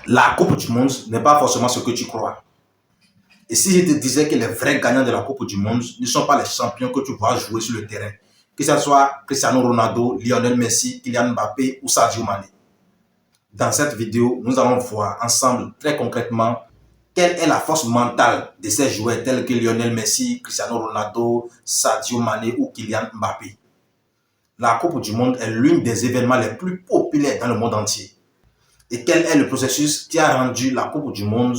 La Coupe du Monde n'est pas forcément ce que tu crois. Et si je te disais que les vrais gagnants de la Coupe du Monde ne sont pas les champions que tu vois jouer sur le terrain, que ce soit Cristiano Ronaldo, Lionel Messi, Kylian Mbappé ou Sadio Mané. Dans cette vidéo, nous allons voir ensemble très concrètement quelle est la force mentale de ces joueurs tels que Lionel Messi, Cristiano Ronaldo, Sadio Mané ou Kylian Mbappé. La Coupe du Monde est l'un des événements les plus populaires dans le monde entier. Et quel est le processus qui a rendu la Coupe du Monde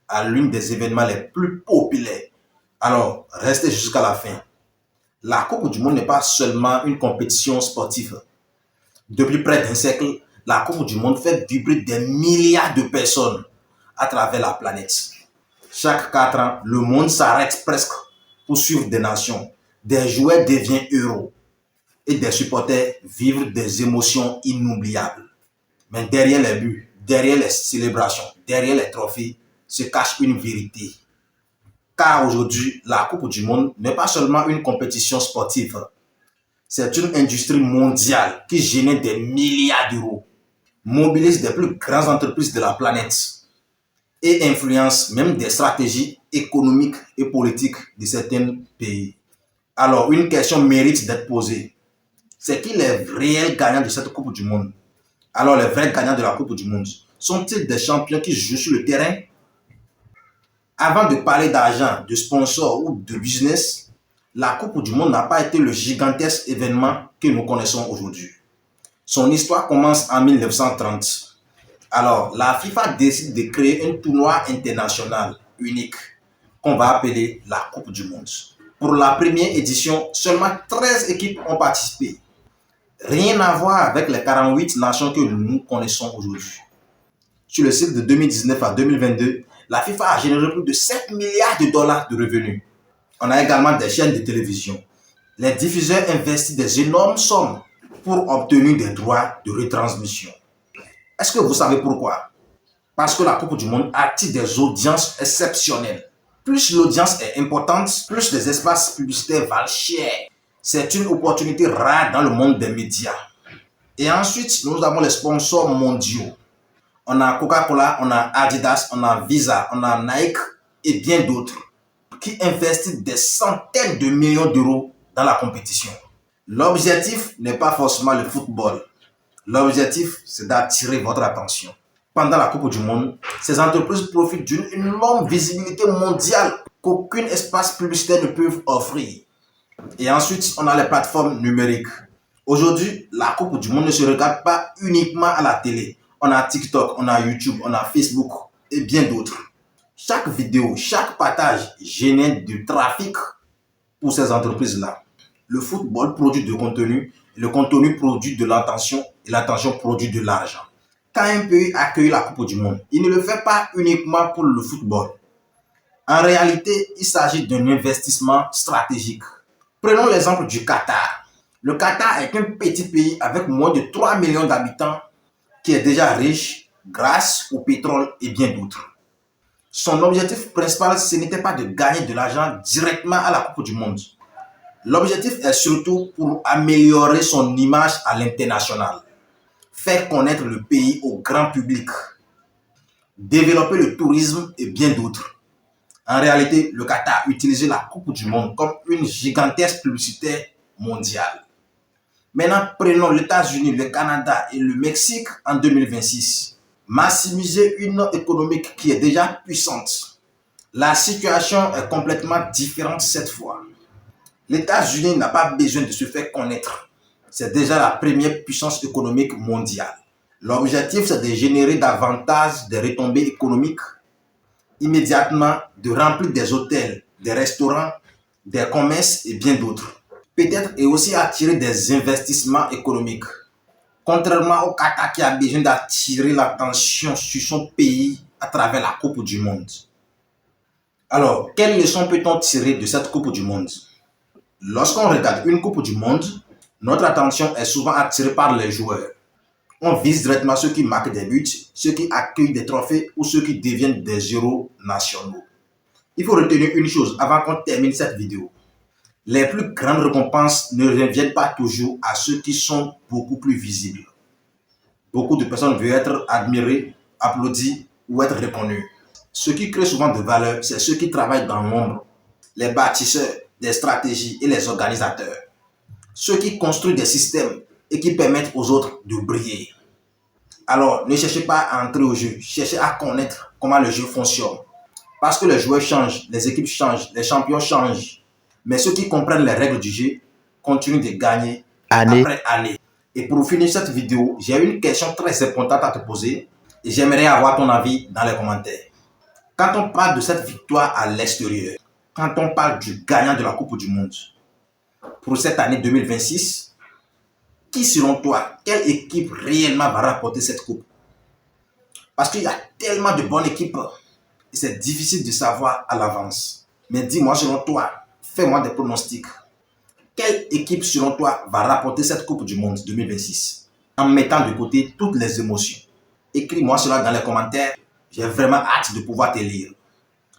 à l'un des événements les plus populaires? Alors, restez jusqu'à la fin. La Coupe du Monde n'est pas seulement une compétition sportive. Depuis près d'un siècle, la Coupe du Monde fait vibrer des milliards de personnes à travers la planète. Chaque 4 ans, le monde s'arrête presque pour suivre des nations. Des joueurs deviennent héros et des supporters vivent des émotions inoubliables. Mais derrière les buts, derrière les célébrations, derrière les trophées, se cache une vérité. Car aujourd'hui, la Coupe du Monde n'est pas seulement une compétition sportive. C'est une industrie mondiale qui génère des milliards d'euros, mobilise les plus grandes entreprises de la planète et influence même des stratégies économiques et politiques de certains pays. Alors, une question mérite d'être posée. C'est qui les réels gagnants de cette Coupe du Monde? Alors, les vrais gagnants de la Coupe du Monde sont-ils des champions qui jouent sur le terrain? Avant de parler d'argent, de sponsors ou de business, la Coupe du Monde n'a pas été le gigantesque événement que nous connaissons aujourd'hui. Son histoire commence en 1930. Alors, la FIFA décide de créer un tournoi international unique qu'on va appeler la Coupe du Monde. Pour la première édition, seulement 13 équipes ont participé. Rien à voir avec les 48 nations que nous connaissons aujourd'hui. Sur le cycle de 2019 à 2022, la FIFA a généré plus de 7 milliards de dollars de revenus. On a également des chaînes de télévision. Les diffuseurs investissent des énormes sommes pour obtenir des droits de retransmission. Est-ce que vous savez pourquoi? Parce que la Coupe du Monde attire des audiences exceptionnelles. Plus l'audience est importante, plus les espaces publicitaires valent cher. C'est une opportunité rare dans le monde des médias. Et ensuite, nous avons les sponsors mondiaux. On a Coca-Cola, on a Adidas, on a Visa, on a Nike et bien d'autres qui investissent des centaines de millions d'euros dans la compétition. L'objectif n'est pas forcément le football. L'objectif, c'est d'attirer votre attention. Pendant la Coupe du Monde, ces entreprises profitent d'une énorme visibilité mondiale qu'aucun espace publicitaire ne peut offrir. Et ensuite, on a les plateformes numériques. Aujourd'hui, la Coupe du Monde ne se regarde pas uniquement à la télé. On a TikTok, on a YouTube, on a Facebook et bien d'autres. Chaque vidéo, chaque partage génère du trafic pour ces entreprises-là. Le football produit du contenu, le contenu produit de l'attention et l'attention produit de l'argent. Quand un pays accueille la Coupe du Monde, il ne le fait pas uniquement pour le football. En réalité, il s'agit d'un investissement stratégique. Prenons l'exemple du Qatar. Le Qatar est un petit pays avec moins de 3 millions d'habitants qui est déjà riche grâce au pétrole et bien d'autres. Son objectif principal, ce n'était pas de gagner de l'argent directement à la Coupe du Monde. L'objectif est surtout pour améliorer son image à l'international, faire connaître le pays au grand public, développer le tourisme et bien d'autres. En réalité, le Qatar utilisait la Coupe du Monde comme une gigantesque publicité mondiale. Maintenant, prenons les États-Unis, le Canada et le Mexique en 2026. Maximiser une économie qui est déjà puissante. La situation est complètement différente cette fois. Les États-Unis n'a pas besoin de se faire connaître. C'est déjà la première puissance économique mondiale. L'objectif, c'est de générer davantage de retombées économiques immédiatement, de remplir des hôtels, des restaurants, des commerces et bien d'autres. Peut-être et aussi attirer des investissements économiques. Contrairement au Qatar qui a besoin d'attirer l'attention sur son pays à travers la Coupe du Monde. Alors, quelles leçons peut-on tirer de cette Coupe du Monde? Lorsqu'on regarde une Coupe du Monde, notre attention est souvent attirée par les joueurs. On vise directement ceux qui marquent des buts, ceux qui accueillent des trophées ou ceux qui deviennent des héros nationaux. Il faut retenir une chose avant qu'on termine cette vidéo. Les plus grandes récompenses ne reviennent pas toujours à ceux qui sont beaucoup plus visibles. Beaucoup de personnes veulent être admirées applaudi ou être reconnu. Ce qui crée souvent de valeur, c'est ceux qui travaillent dans l'ombre, les bâtisseurs des stratégies et les organisateurs. Ceux qui construisent des systèmes et qui permettent aux autres de briller. Alors, ne cherchez pas à entrer au jeu, cherchez à connaître comment le jeu fonctionne. Parce que les joueurs changent, les équipes changent, les champions changent. Mais ceux qui comprennent les règles du jeu continuent de gagner année après année. Et pour finir cette vidéo, j'ai une question très importante à te poser et j'aimerais avoir ton avis dans les commentaires. Quand on parle de cette victoire à l'extérieur, quand on parle du gagnant de la Coupe du Monde, pour cette année 2026, qui selon toi, quelle équipe réellement va rapporter cette coupe? Parce qu'il y a tellement de bonnes équipes et c'est difficile de savoir à l'avance. Mais dis-moi selon toi, fais-moi des pronostics. Quelle équipe selon toi va rapporter cette Coupe du Monde 2026 en mettant de côté toutes les émotions? Écris-moi cela dans les commentaires. J'ai vraiment hâte de pouvoir te lire.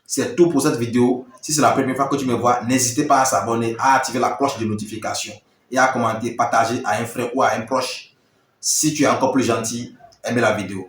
C'est tout pour cette vidéo. Si c'est la première fois que tu me vois, n'hésitez pas à s'abonner, à activer la cloche de notification et à commenter, partager à un frère ou à un proche. Si tu es encore plus gentil, aimez la vidéo.